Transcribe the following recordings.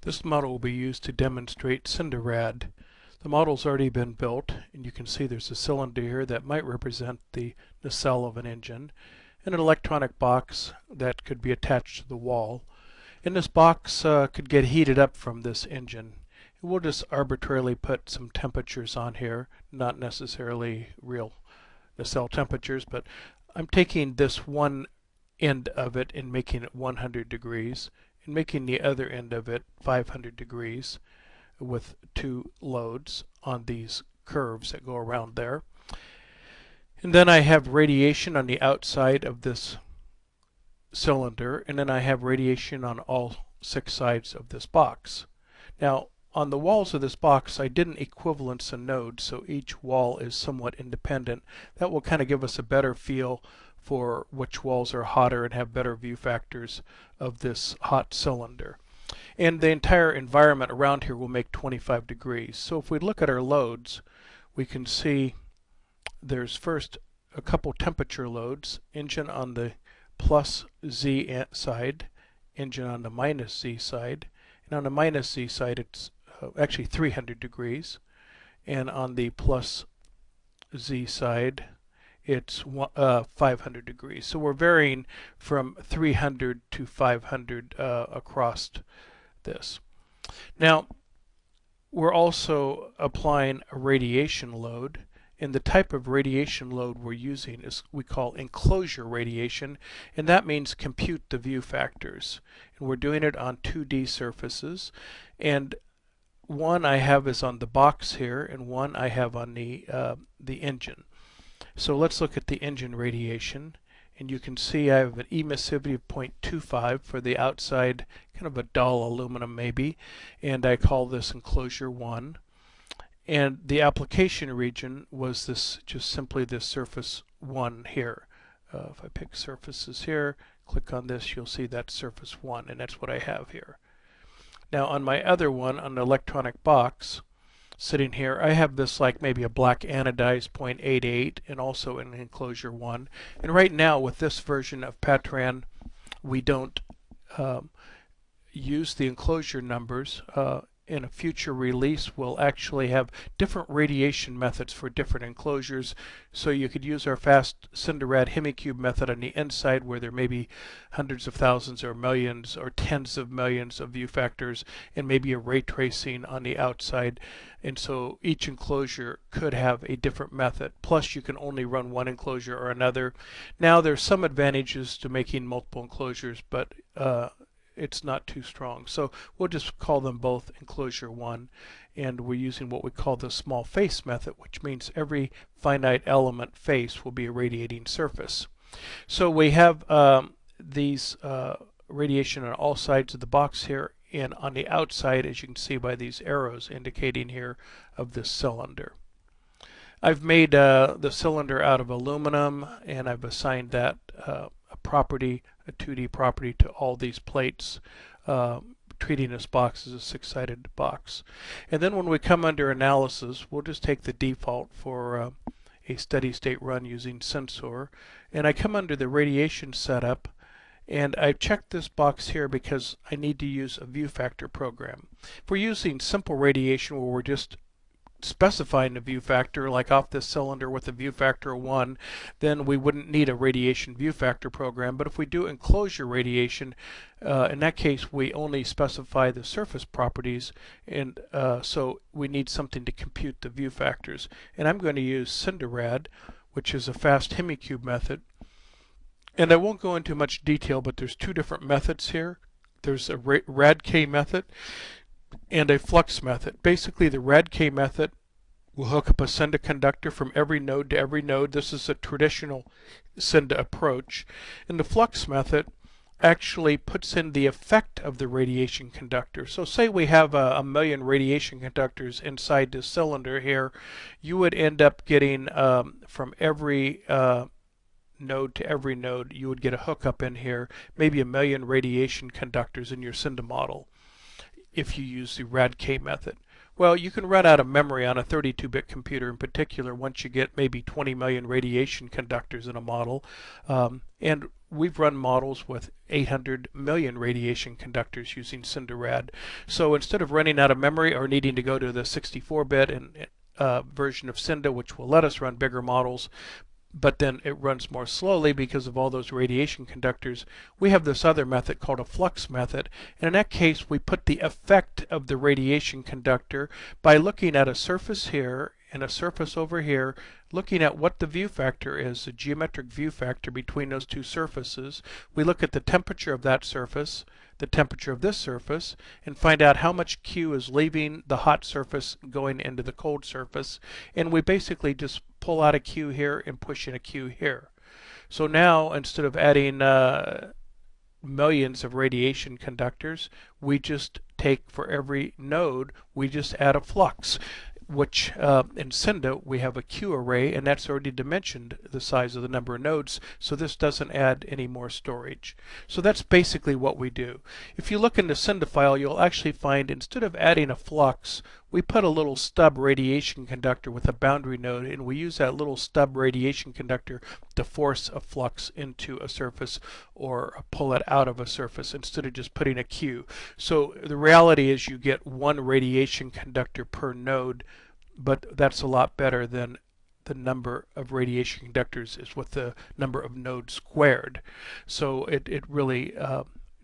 This model will be used to demonstrate SindaRAD. The model's already been built, and you can see there's a cylinder here that might represent the nacelle of an engine, and an electronic box that could be attached to the wall. And this box could get heated up from this engine. We'll just arbitrarily put some temperatures on here, not necessarily real nacelle temperatures, but I'm taking this one end of it and making it 100 degrees and making the other end of it 500 degrees with two loads on these curves that go around there. And then I have radiation on the outside of this cylinder, and then I have radiation on all 6 sides of this box. Now on the walls of this box I didn't equivalence a node, so each wall is somewhat independent. That will kind of give us a better feel for which walls are hotter and have better view factors of this hot cylinder. And the entire environment around here will make 25 degrees. So if we look at our loads, we can see there's first a couple temperature loads, engine on the plus Z side, engine on the minus Z side, and on the minus Z side it's actually 300 degrees, and on the plus Z side it's 500 degrees. So we're varying from 300 to 500 across this. Now we're also applying a radiation load, and the type of radiation load we're using is we call enclosure radiation, and that means compute the view factors. And we're doing it on 2D surfaces, and one I have is on the box here, and one I have on the engine. So let's look at the engine radiation, and you can see I have an emissivity of 0.25 for the outside, kind of a dull aluminum maybe, and I call this enclosure 1. And the application region was this, just simply this surface 1 here. If I pick surfaces here, click on this, you'll see that's surface 1, and that's what I have here. Now on my other one, on the electronic box, sitting here, I have this like maybe a black anodized 0.88 and also in enclosure 1. And right now with this version of Patran, we don't use the enclosure numbers. In a future release we'll actually have different radiation methods for different enclosures, so you could use our fast SindaRAD Hemicube method on the inside where there may be hundreds of thousands or millions or tens of millions of view factors, and maybe a ray tracing on the outside, and so each enclosure could have a different method. Plus you can only run one enclosure or another. Now there's some advantages to making multiple enclosures, but it's not too strong. So we'll just call them both enclosure 1, and we're using what we call the small face method, which means every finite element face will be a radiating surface. So we have these radiation on all sides of the box here, and on the outside, as you can see by these arrows indicating here, of this cylinder. I've made the cylinder out of aluminum, and I've assigned that a property, a 2D property, to all these plates, treating this box as a 6-sided box. And then when we come under analysis, we'll just take the default for a steady state run using sensor, and I come under the radiation setup, and I've checked this box here because I need to use a view factor program. If we're using simple radiation where we're just specifying a view factor, like off this cylinder with a view factor of 1, then we wouldn't need a radiation view factor program. But if we do enclosure radiation, in that case we only specify the surface properties, and so we need something to compute the view factors. And I'm going to use SindaRAD, which is a fast Hemicube method. And I won't go into much detail, but there's 2 different methods here. There's a RAD-K method and a flux method. Basically the RAD-K method will hook up a Sinda conductor from every node to every node. This is a traditional Sinda approach. And the flux method actually puts in the effect of the radiation conductor. So say we have a million radiation conductors inside this cylinder here, you would end up getting from every node to every node, you would get a hookup in here, maybe a million radiation conductors in your Sinda model, if you use the RAD-K method. Well, you can run out of memory on a 32-bit computer in particular once you get maybe 20 million radiation conductors in a model. And we've run models with 800 million radiation conductors using SindaRAD. So instead of running out of memory or needing to go to the 64-bit and version of Sinda, which will let us run bigger models, but then it runs more slowly because of all those radiation conductors, we have this other method called a flux method. And in that case, we put the effect of the radiation conductor by looking at a surface here and a surface over here, looking at what the view factor is, the geometric view factor between those two surfaces. We look at the temperature of that surface, the temperature of this surface, and find out how much Q is leaving the hot surface going into the cold surface. And we basically just pull out a Q here and push in a Q here. So now, instead of adding millions of radiation conductors, we just take, for every node, we just add a flux, which in Sinda we have a Q array, and that's already dimensioned the size of the number of nodes, so this doesn't add any more storage. So that's basically what we do. If you look in the Sinda file, you'll actually find instead of adding a flux, we put a little stub radiation conductor with a boundary node, and we use that little stub radiation conductor to force a flux into a surface or pull it out of a surface instead of just putting a Q. So the reality is you get one radiation conductor per node, but that's a lot better than the number of radiation conductors is with the number of nodes squared. So it really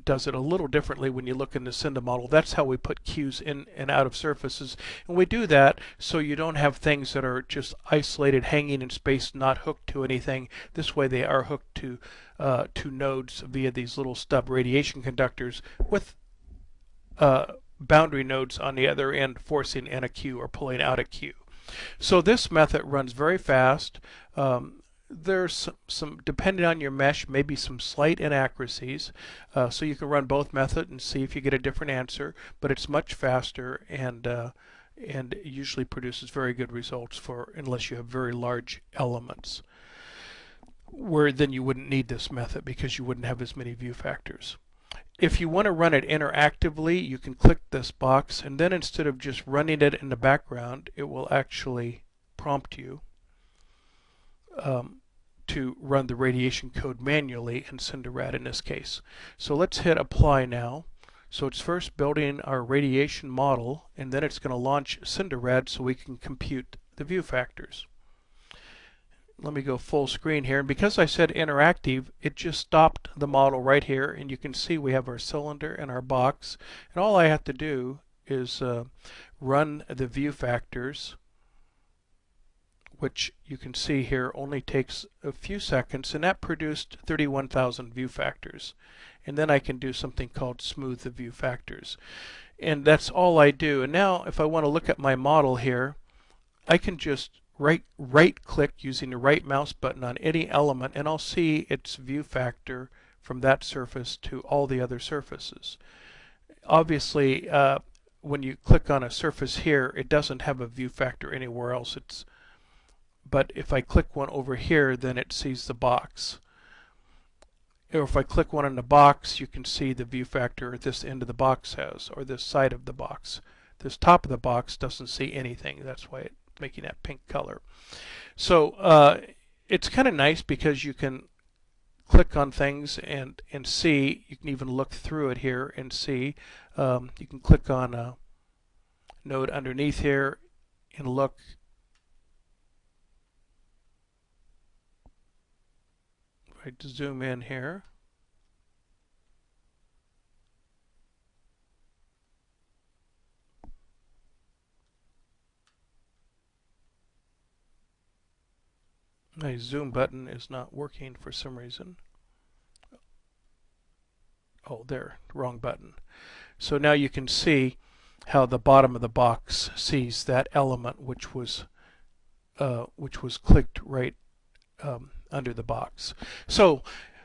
does it a little differently when you look in the Sinda model. That's how we put Qs in and out of surfaces. And we do that so you don't have things that are just isolated, hanging in space, not hooked to anything. This way they are hooked to nodes via these little stub radiation conductors with boundary nodes on the other end forcing in a Q or pulling out a Q. So this method runs very fast. There's some, depending on your mesh, maybe some slight inaccuracies. So you can run both methods and see if you get a different answer, but it's much faster and usually produces very good results for unless you have very large elements, where then you wouldn't need this method because you wouldn't have as many view factors. If you want to run it interactively, you can click this box, and then instead of just running it in the background, it will actually prompt you to run the radiation code manually in SindaRAD in this case. So let's hit apply now. So it's first building our radiation model, and then it's going to launch SindaRAD so we can compute the view factors. Let me go full screen here, and because I said interactive, it just stopped the model right here, and you can see we have our cylinder and our box, and all I have to do is run the view factors, which you can see here only takes a few seconds, and that produced 31,000 view factors. And then I can do something called smooth the view factors, and that's all I do. And now if I want to look at my model here, I can just right click using the right mouse button on any element, and I'll see its view factor from that surface to all the other surfaces. Obviously when you click on a surface here, it doesn't have a view factor anywhere else. But if I click one over here, then it sees the box. Or if I click one on the box, you can see the view factor this end of the box has, or this side of the box. This top of the box doesn't see anything. That's why it's making that pink color. So it's kind of nice because you can click on things and see. You can even look through it here and see. You can click on a node underneath here and look. If I zoom in here, my zoom button is not working for some reason. Oh, there, wrong button. So now you can see how the bottom of the box sees that element which was clicked right under the box. So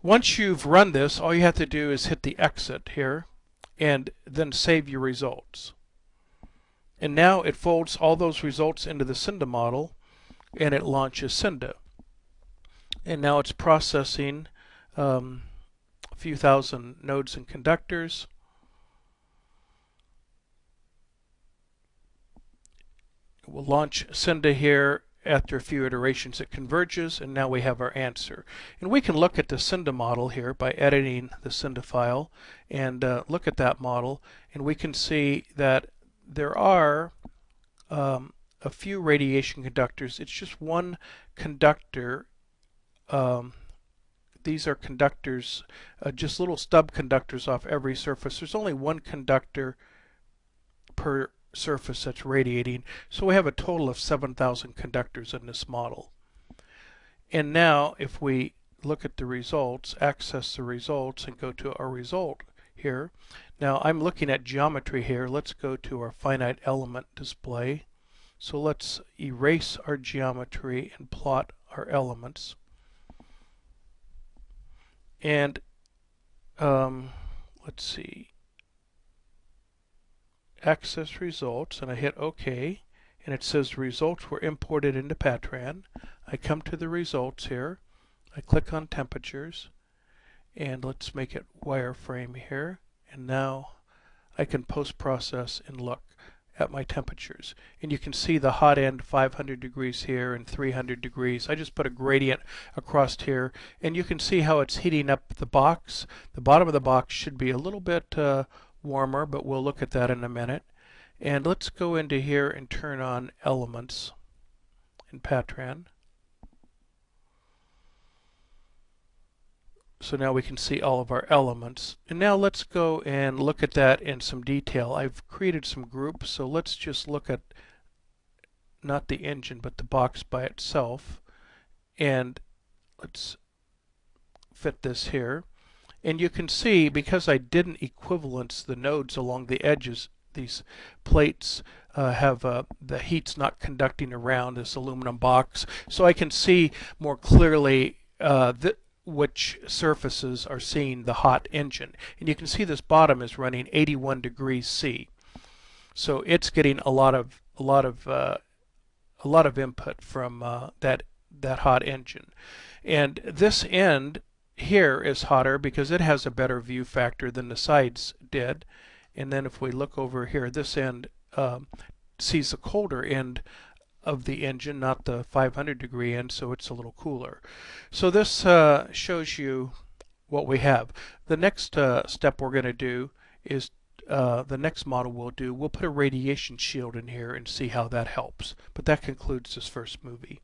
once you've run this, all you have to do is hit the exit here and then save your results. And now it folds all those results into the Sinda model and it launches Sinda. And now it's processing a few thousand nodes and conductors. We'll launch Cinda here. After a few iterations it converges, and now we have our answer. And we can look at the Cinda model here by editing the Cinda file and look at that model, and we can see that there are a few radiation conductors. It's just one conductor. These are conductors, just little stub conductors off every surface. There's only one conductor per surface that's radiating, so we have a total of 7,000 conductors in this model. And now if we look at the results, access the results, and go to our result here. Now I'm looking at geometry here. Let's go to our finite element display. So let's erase our geometry and plot our elements. And let's see, access results, and I hit OK, and it says results were imported into Patran. I come to the results here, I click on temperatures, and let's make it wireframe here, and now I can post-process and look at my temperatures. And you can see the hot end 500 degrees here and 300 degrees. I just put a gradient across here, and you can see how it's heating up the box. The bottom of the box should be a little bit warmer, but we'll look at that in a minute. And let's go into here and turn on elements in Patran. So now we can see all of our elements. And now let's go and look at that in some detail. I've created some groups, so let's just look at not the engine but the box by itself. And let's fit this here. And you can see, because I didn't equivalence the nodes along the edges, these plates have the heat's not conducting around this aluminum box, so I can see more clearly which surfaces are seeing the hot engine. And you can see this bottom is running 81 degrees C, so it's getting a lot of input from that hot engine. And this end here is hotter because it has a better view factor than the sides did. And then if we look over here, this end sees the colder end of the engine, not the 500 degree end, so it's a little cooler. So this shows you what we have. The next step we're going to do is the next model we'll put a radiation shield in here and see how that helps. But that concludes this first movie.